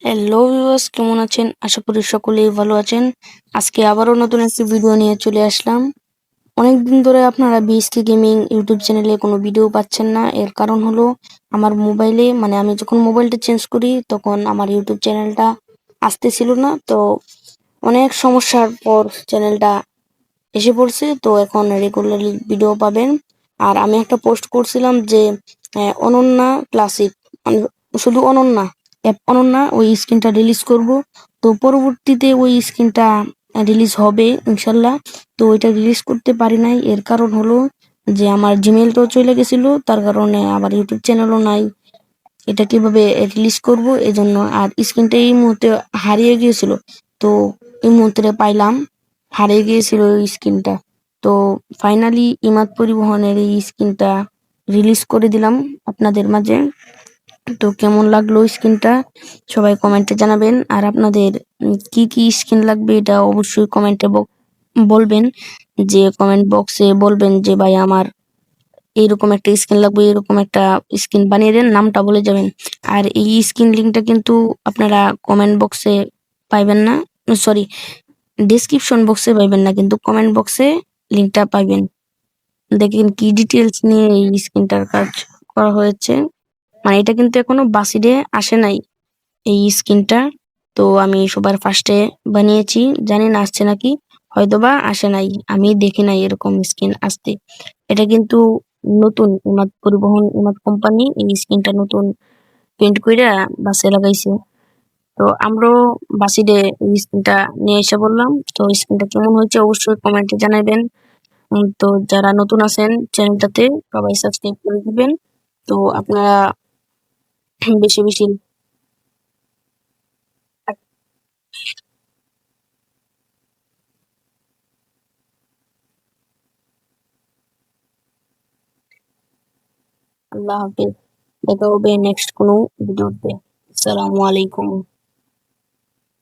Hello viewers, কেমন আছেন? আশা করি সকলেই ভালো আছেন। আজকে আবারও নতুন একটি ভিডিও নিয়ে চলে আসলাম। অনেকদিন ধরে আপনারা বিএসকে গেমিং ইউটিউব চ্যানেলে কোনো ভিডিও পাচ্ছেন না। এর কারণ হলো আমার মোবাইলে, মানে আমি যখন মোবাইলটা চেঞ্জ করি তখন আমার ইউটিউব চ্যানেলটা আসতেছিল না। তো অনেক সমস্যার পর চ্যানেলটা এসে পড়ছে। তো এখন রেগুলারলি ভিডিও পাবেন। আর আমি একটা পোস্ট করছিলাম যে অনন্যা ক্লাসিক, মানে শুধু অনন্যা, অনন্যা ওই স্ক্রিনটা রিলিজ করব। তো পরবর্তীতে ওই স্ক্রিনটা রিলিজ হবে ইনশাল্লাহ। তো ওইটা রিলিজ করতে পারি নাই, এর কারণ হলো যে আমার জিমেলটাও চলে গেছিল, তার কারণে আমার ইউটিউব চ্যানেলও নাই। এটা কিভাবে রিলিজ করব এজন্য। আর স্ক্রিনটা এই মুহূর্তে হারিয়ে গিয়েছিল, তো এই মুহূর্তে পাইলাম। হারিয়ে গিয়েছিল ওই স্ক্রিনটা। তো ফাইনালি ইমাদ পরিবহনের এই স্ক্রিনটা রিলিজ করে দিলাম আপনাদের মাঝে। তো কেমন লাগলো স্ক্রিনটা সবাই কমেন্টে জানাবেন। আর আপনাদের কি কি স্ক্রিন লাগবে এটা অবশ্যই কমেন্টে বলবেন। যে কমেন্ট বক্সে বলবেন যে ভাই আমার এইরকম একটা স্ক্রিন লাগবে, এরকম একটা স্ক্রিন বানিয়ে দেন, নামটা বলে যাবেন। আর এই স্ক্রিন লিঙ্কটা কিন্তু আপনারা কমেন্ট বক্সে পাইবেন না, সরি ডেসক্রিপশন বক্সে পাইবেন না, কিন্তু কমেন্ট বক্সে লিঙ্কটা পাইবেন। দেখেন কি ডিটেলস নিয়ে এই স্ক্রিনটার কাজ করা হয়েছে। মানে এটা কিন্তু এখনো বাসিডে আসে নাই এই স্ক্রিনটা। তো আমি সবার ফার্স্টে বানিয়েছি, জানি না আসছে নাকি, হয়তোবা আসে নাই, আমি দেখি নাই এরকম স্ক্রিন আসতে। এটা কিন্তু নতুন উন্নত পরিবহন, উন্নত কোম্পানি এই স্ক্রিনটা নতুন পেন্ট কইরা বাসে লাগাইছে। তো আমরাও বাসিডে এই স্ক্রিনটা নিয়ে এসে বললাম। তো স্ক্রিনটা কেমন হয়েছে অবশ্যই কমেন্টে জানাবেন। তো যারা নতুন আছেন চ্যানেলটাতে সবাই সাবস্ক্রাইব করে দিবেন। তো আপনারা বেশি বেশি আল্লাহ হাফেজ। দেখা হবে নেক্সট কোনো ভিডিওতে। আসসালামু আলাইকুম।